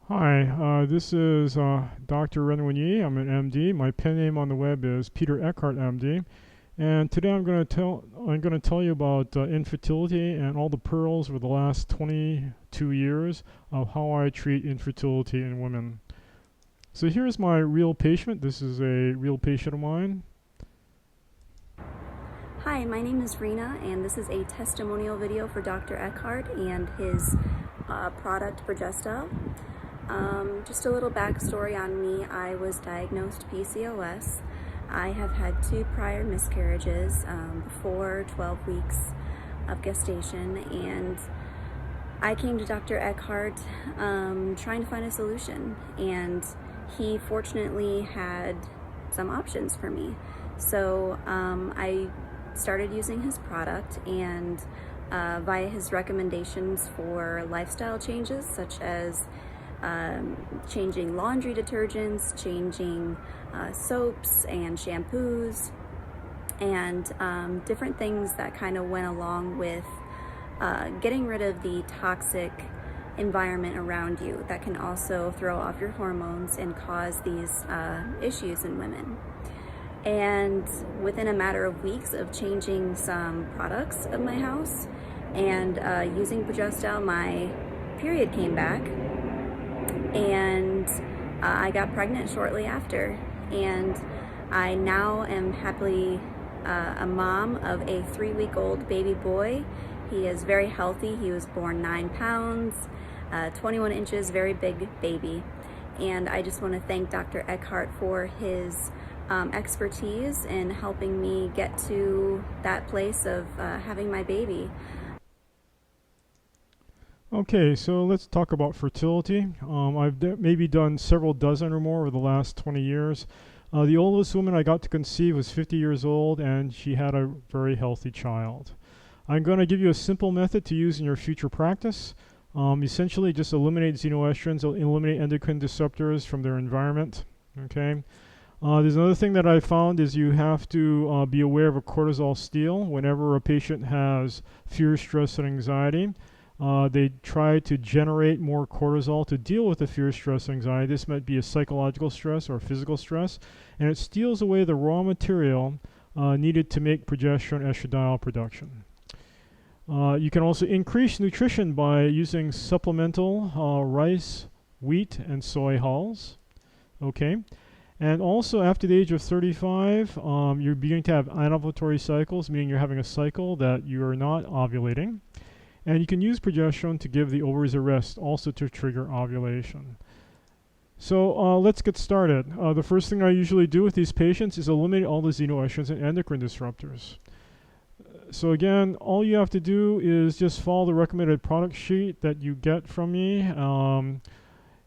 Hi, this is Dr. Renouillet. I'm an MD. My pen name on the web is Peter Eckhart, MD. And today I'm going to tell you about infertility and all the pearls over the last 22 years of how I treat infertility in women. So here's my real patient. This is a real patient of mine. Hi, my name is Rena, and this is a testimonial video for Dr. Eckhart and his product Progestol. Just a little backstory on me. I was diagnosed PCOS. I have had 2 prior miscarriages before 12 weeks of gestation, and I came to Dr. Eckhart trying to find a solution, and he fortunately had some options for me. So I started using his product, and via his recommendations for lifestyle changes such as changing laundry detergents, changing soaps and shampoos, and different things that kind of went along with getting rid of the toxic environment around you that can also throw off your hormones and cause these issues in women. And within a matter of weeks of changing some products of my house and using Progestol, my period came back, and I got pregnant shortly after. And I now am happily a mom of a 3-week-old baby boy. He is very healthy. He was born 9 pounds, 21 inches, very big baby. And I just want to thank Dr. Eckhart for his expertise in helping me get to that place of having my baby. Okay, so let's talk about fertility. I've maybe done several dozen or more over the last 20 years. The oldest woman I got to conceive was 50 years old, and she had a very healthy child. I'm going to give you a simple method to use in your future practice. Essentially, just eliminate xenoestrogens, eliminate endocrine disruptors from their environment. Okay. There's another thing that I found is you have to be aware of a cortisol steal whenever a patient has fear, stress, and anxiety. They try to generate more cortisol to deal with the fear, stress, anxiety. This might be a psychological stress or a physical stress, and it steals away the raw material needed to make progesterone estradiol production. You can also increase nutrition by using supplemental rice, wheat, and soy hulls. Okay. And also, after the age of 35, you're beginning to have anovulatory cycles, meaning you're having a cycle that you are not ovulating. And you can use progesterone to give the ovaries a rest, also to trigger ovulation. So let's get started. The first thing I usually do with these patients is eliminate all the xenoestrogens and endocrine disruptors. So again, all you have to do is just follow the recommended product sheet that you get from me.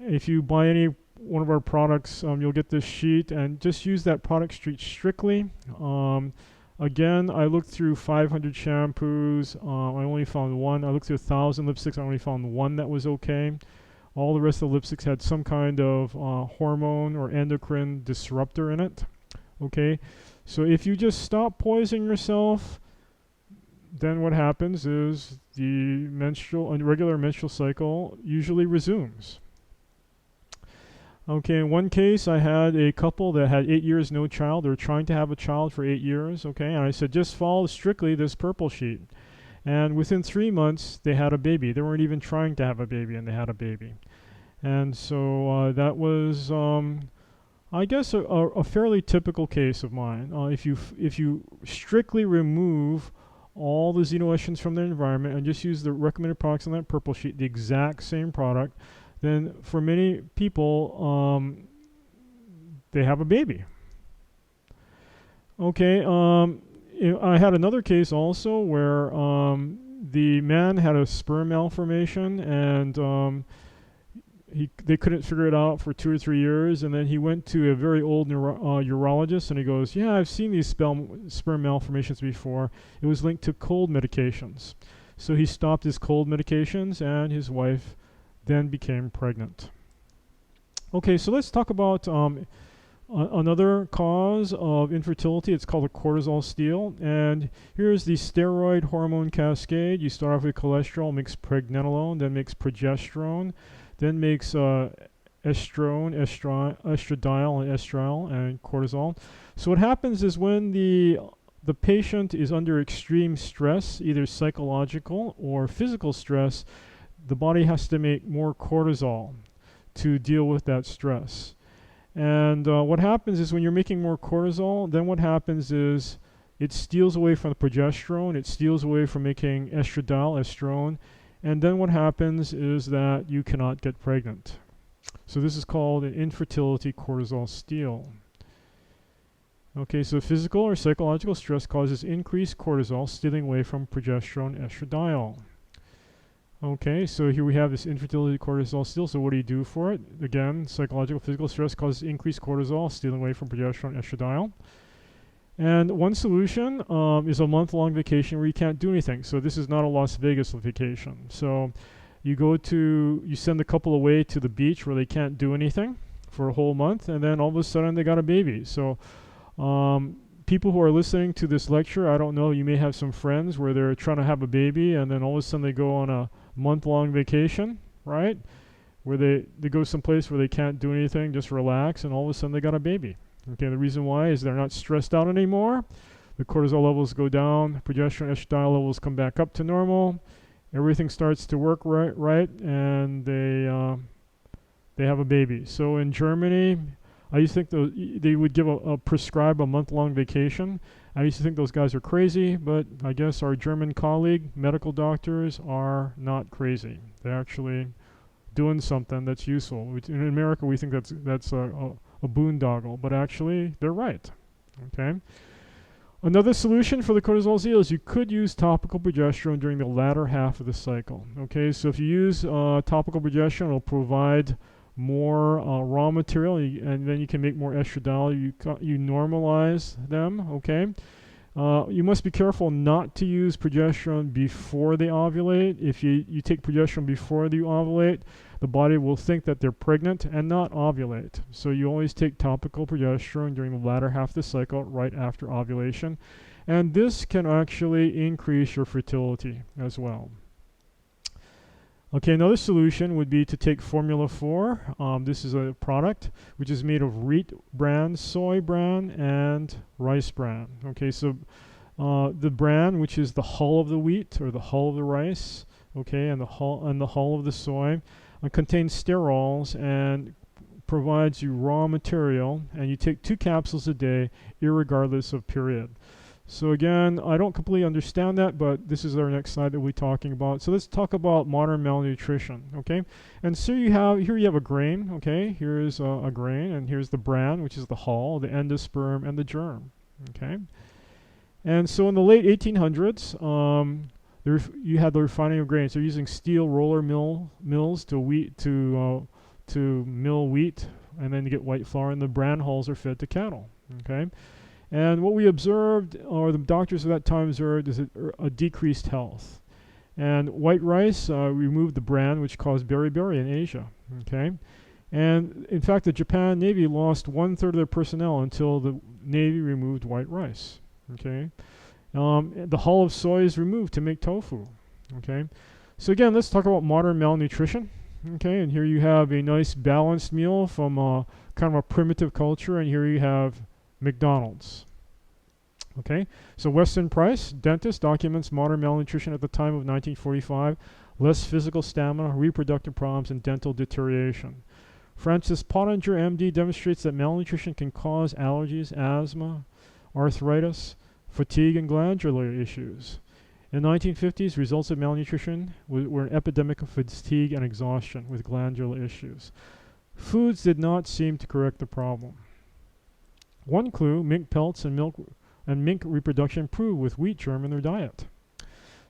If you buy any one of our products, you'll get this sheet, and just use that product sheet strictly. Again, I looked through 500 shampoos. I only found one. I looked through 1,000 lipsticks. I only found one that was okay. All the rest of the lipsticks had some kind of hormone or endocrine disruptor in it. Okay, so if you just stop poisoning yourself, then what happens is the regular menstrual cycle usually resumes. Okay, in one case, I had a couple that had 8 years, no child. They were trying to have a child for 8 years, okay? And I said, just follow strictly this purple sheet. And within 3 months, they had a baby. They weren't even trying to have a baby, and they had a baby. And so that was, I guess, a fairly typical case of mine. If you strictly remove all the xenoestrogens from the environment and just use the recommended products on that purple sheet, the exact same product, then for many people, they have a baby. Okay, I had another case also where the man had a sperm malformation, and they couldn't figure it out for 2 or 3 years, and then he went to a very old urologist, and he goes, yeah, I've seen these sperm malformations before. It was linked to cold medications. So he stopped his cold medications, and his wife then became pregnant. Okay, so let's talk about another cause of infertility. It's called a cortisol steal. And here's the steroid hormone cascade. You start off with cholesterol, makes pregnenolone, then makes progesterone. then makes estradiol, and estriol, and cortisol. So what happens is when the patient is under extreme stress, either psychological or physical stress, the body has to make more cortisol to deal with that stress. And what happens is when you're making more cortisol, then what happens is it steals away from the progesterone, it steals away from making estradiol, estrone, and then what happens is that you cannot get pregnant. So this is called an infertility cortisol steal. Okay, so physical or psychological stress causes increased cortisol, stealing away from progesterone, estradiol. Okay, so here we have this infertility cortisol steal. So what do you do for it? Again, psychological, physical stress causes increased cortisol, stealing away from progesterone, estradiol. And one solution is a month-long vacation where you can't do anything. So this is not a Las Vegas vacation. So you send the couple away to the beach where they can't do anything for a whole month, and then all of a sudden they got a baby. So people who are listening to this lecture, I don't know, you may have some friends where they're trying to have a baby, and then all of a sudden they go on a month-long vacation, right? Where they go someplace where they can't do anything, just relax, and all of a sudden they got a baby. Okay, the reason why is they're not stressed out anymore. The cortisol levels go down, progesterone, estradiol levels come back up to normal. Everything starts to work right, and they have a baby. So in Germany, I used to think they would prescribe a month-long vacation. I used to think those guys are crazy, but I guess our German colleague, medical doctors, are not crazy. They're actually doing something that's useful. In America, we think that's a boondoggle, but actually, they're right. Okay. Another solution for the cortisol steal is you could use topical progesterone during the latter half of the cycle. Okay, so if you use topical progesterone, it'll provide more raw material, and then you can make more estradiol. You normalize them. Okay, you must be careful not to use progesterone before they ovulate. If you take progesterone before you ovulate, the body will think that they're pregnant and not ovulate. So you always take topical progesterone during the latter half of the cycle, right after ovulation, and this can actually increase your fertility as well. Okay, another solution would be to take Formula 4. This is a product which is made of wheat bran, soy bran, and rice bran. Okay, so the bran, which is the hull of the wheat or the hull of the rice, okay, and the hull of the soy, contains sterols and provides you raw material, and you take 2 capsules a day, irregardless of period. So again, I don't completely understand that, but this is our next slide that we'll be talking about. So let's talk about modern malnutrition, okay? And so here you have a grain, okay? Here's a grain, and here's the bran, which is the hull, the endosperm, and the germ, okay? And so in the late 1800s, you had the refining of grain. So using steel roller mills to mill wheat, and then you get white flour, and the bran hulls are fed to cattle, okay? And what we observed, or the doctors at that time observed, is a decreased health. And white rice removed the bran, which caused beriberi in Asia. Okay, and in fact, the Japan Navy lost 1/3 of their personnel until the Navy removed white rice. Okay, the hull of soy is removed to make tofu. Okay, so again, let's talk about modern malnutrition. Okay, and here you have a nice balanced meal from kind of a primitive culture, and here you have McDonald's. Okay, so Weston Price, dentist, documents modern malnutrition at the time of 1945, less physical stamina, reproductive problems, and dental deterioration. Francis Pottinger, MD, demonstrates that malnutrition can cause allergies, asthma, arthritis, fatigue, and glandular issues. In the 1950s, results of malnutrition were an epidemic of fatigue and exhaustion with glandular issues. Foods did not seem to correct the problem. One clue, mink pelts and mink reproduction improved with wheat germ in their diet.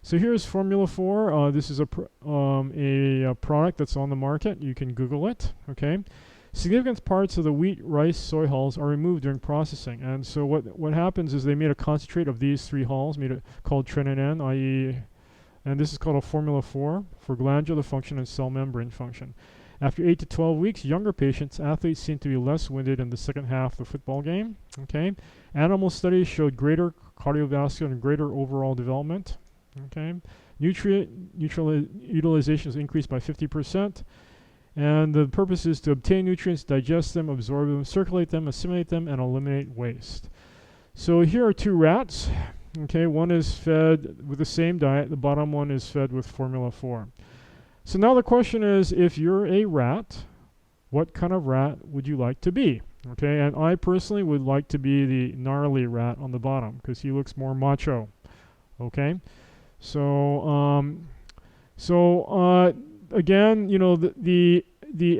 So here's Formula 4. This is a product that's on the market. You can Google it. Okay, significant parts of the wheat, rice, soy hulls are removed during processing, and so what happens is they made a concentrate of these 3 hulls, made it called trenin, i.e., and this is called a Formula 4 for glandular function and cell membrane function. After 8 to 12 weeks, younger athletes seem to be less winded in the second half of the football game. Okay, animal studies showed greater cardiovascular and greater overall development. Okay, nutrient utilization is increased by 50%, And the purpose is to obtain nutrients, digest them, absorb them, circulate them, assimilate them, and eliminate waste. So here are two rats. Okay, one is fed with the same diet. The bottom one is fed with Formula 4. So now the question is, if you're a rat, what kind of rat would you like to be? Okay, and I personally would like to be the gnarly rat on the bottom because he looks more macho. Okay, so again, you know, the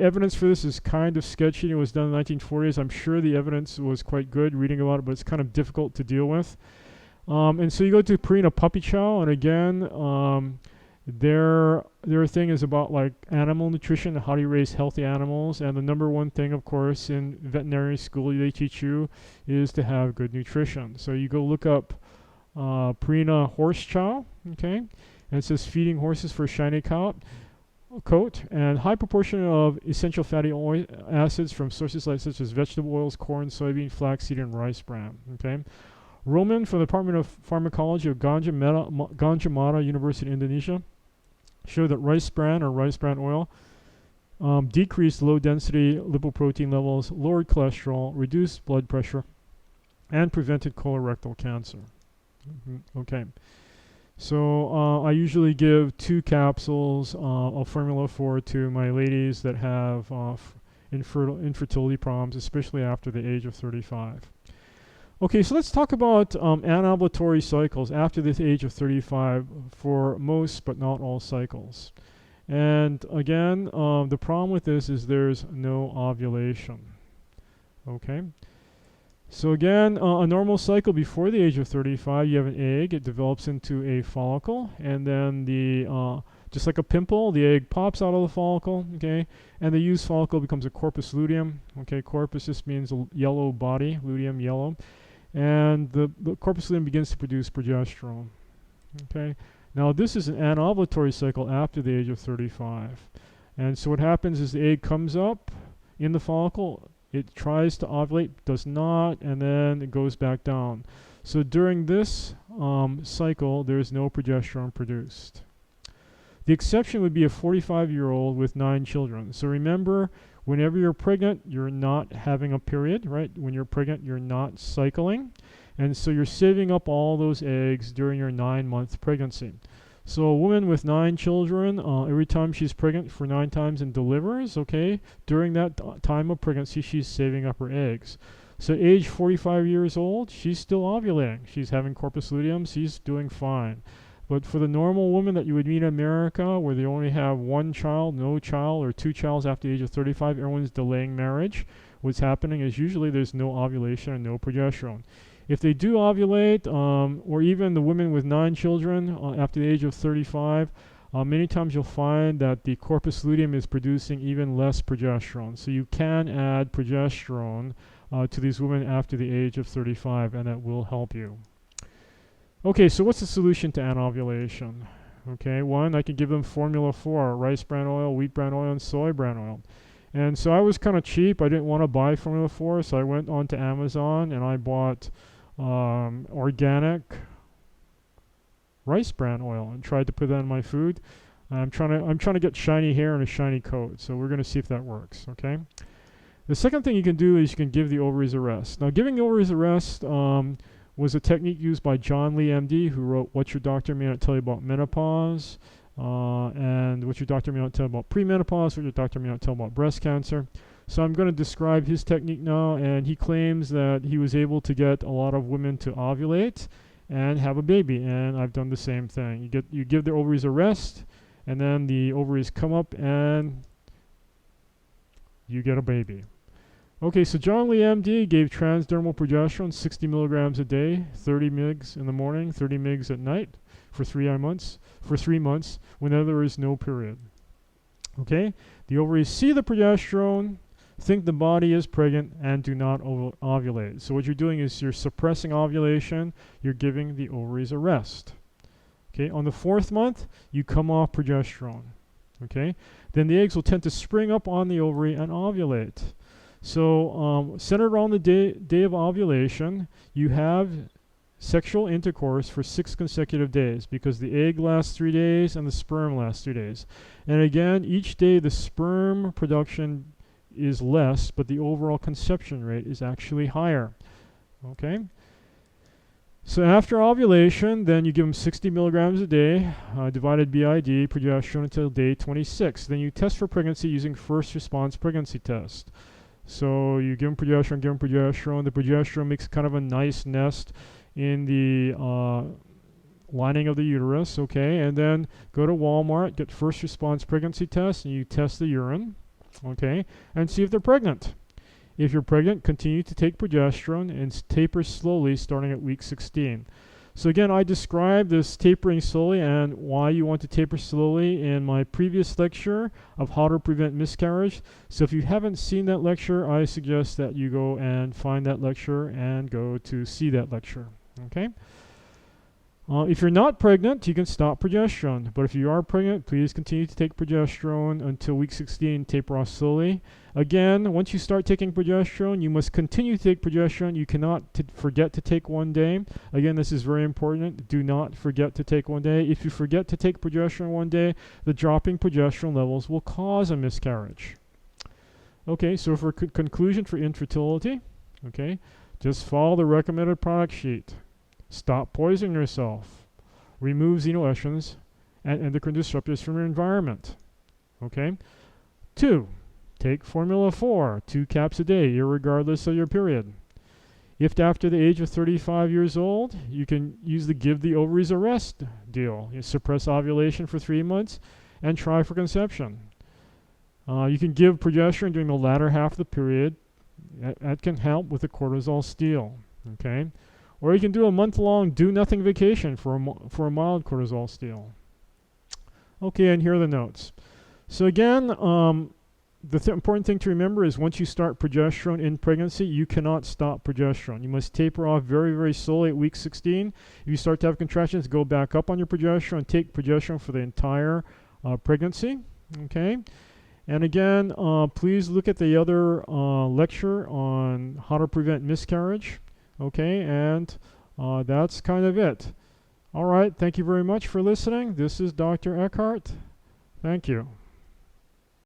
evidence for this is kind of sketchy. It was done in the 1940s. I'm sure the evidence was quite good reading about it, but it's kind of difficult to deal with. And so you go to Purina Puppy Chow, and again, their thing is about like animal nutrition, how do you raise healthy animals, and the number one thing, of course, in veterinary school they teach you is to have good nutrition. So you go look up Purina Horse Chow, okay, and it says feeding horses for a shiny coat, and high proportion of essential fatty acids from sources such as vegetable oils, corn, soybean, flaxseed, and rice bran, okay. Roman from the Department of Pharmacology of Gajah Mada University, Indonesia, showed that rice bran or rice bran oil decreased low-density lipoprotein levels, lowered cholesterol, reduced blood pressure, and prevented colorectal cancer. Okay. So I usually give 2 capsules of Formula 4 to my ladies that have infertility problems, especially after the age of 35. Okay, so let's talk about anovulatory cycles after the age of 35 for most but not all cycles. And again, the problem with this is there's no ovulation. Okay. So again, a normal cycle before the age of 35, you have an egg, it develops into a follicle, and then just like a pimple, the egg pops out of the follicle, okay, and the used follicle becomes a corpus luteum, okay, corpus just means a yellow body, luteum yellow, and the corpus luteum begins to produce progesterone, okay. Now this is an anovulatory cycle after the age of 35, and so what happens is the egg comes up in the follicle, it tries to ovulate, does not, and then it goes back down. So during this cycle, there's no progesterone produced. The exception would be a 45-year-old with 9 children. So remember, whenever you're pregnant, you're not having a period, right? When you're pregnant, you're not cycling. And so you're saving up all those eggs during your 9-month pregnancy. So a woman with 9 children, every time she's pregnant for 9 times and delivers, okay, during that time of pregnancy, she's saving up her eggs. So age 45 years old, she's still ovulating. She's having corpus luteum, she's doing fine. But for the normal woman that you would meet in America, where they only have 1 child, no child, or 2 childs after the age of 35, everyone's delaying marriage, what's happening is usually there's no ovulation and no progesterone. If they do ovulate, or even the women with 9 children after the age of 35, many times you'll find that the corpus luteum is producing even less progesterone. So you can add progesterone to these women after the age of 35, and that will help you. Okay, so what's the solution to anovulation? Okay, 1, I can give them Formula 4, rice bran oil, wheat bran oil, and soy bran oil. And so I was kind of cheap. I didn't want to buy Formula 4, so I went onto Amazon and I bought organic rice bran oil and tried to put that in my food. I'm trying to get shiny hair and a shiny coat, so we're going to see if that works. Okay. The second thing you can do is you can give the ovaries a rest. Now, giving the ovaries a rest was a technique used by John Lee, MD, who wrote "What Your Doctor May Not Tell You About Menopause," and "What Your Doctor May Not Tell You About Premenopause," "What Your Doctor May Not Tell You About Breast Cancer." So I'm going to describe his technique now, and he claims that he was able to get a lot of women to ovulate and have a baby, and I've done the same thing. You give their ovaries a rest, and then the ovaries come up and you get a baby. Okay, so John Lee, MD, gave transdermal progesterone 60 milligrams a day, 30 mg in the morning, 30 mg at night for 3 months, whenever there is no period. Okay, the ovaries see the progesterone, think the body is pregnant, and do not ovulate. So what you're doing is you're suppressing ovulation, you're giving the ovaries a rest. Okay, on the 4th month, you come off progesterone. Okay, then the eggs will tend to spring up on the ovary and ovulate. So centered around the day of ovulation, you have sexual intercourse for 6 consecutive days, because the egg lasts 3 days and the sperm lasts 3 days. And again, each day the sperm production is less, but the overall conception rate is actually higher. Okay? So after ovulation, then you give them 60 milligrams a day, divided BID, progesterone until day 26. Then you test for pregnancy using first response pregnancy test. So you give them progesterone. The progesterone makes kind of a nice nest in the lining of the uterus, okay? And then go to Walmart, get first response pregnancy test, and you test the urine, okay? And see if they're pregnant. If you're pregnant, continue to take progesterone and taper slowly starting at week 16. So again, I described this tapering slowly and why you want to taper slowly in my previous lecture of how to prevent miscarriage. So if you haven't seen that lecture, I suggest that you go and find that lecture and go to see that lecture. Okay? If you're not pregnant, you can stop progesterone. But if you are pregnant, please continue to take progesterone until week 16, taper off slowly. Again, once you start taking progesterone, you must continue to take progesterone. You cannot forget to take one day. Again, this is very important. Do not forget to take one day. If you forget to take progesterone one day, the dropping progesterone levels will cause a miscarriage. Okay, so for conclusion for infertility, okay, just follow the recommended product sheet. Stop poisoning yourself. Remove xenoestrogens and endocrine disruptors from your environment. Okay? 2. Take Formula 4, 2 caps a day, irregardless of your period. If after the age of 35 years old, you can use the give the ovaries a rest deal. You suppress ovulation for 3 months and try for conception. You can give progesterone during the latter half of the period. That can help with the cortisol steal. Okay? Or you can do a month-long do-nothing vacation for a mild cortisol steal. Okay, and here are the notes. So again, the important thing to remember is once you start progesterone in pregnancy, you cannot stop progesterone. You must taper off very, very slowly at week 16. If you start to have contractions, go back up on your progesterone. Take progesterone for the entire pregnancy. Okay? And again, please look at the other lecture on how to prevent miscarriage. Okay, and that's kind of it. All right, thank you very much for listening. This is Dr. Eckhart. Thank you.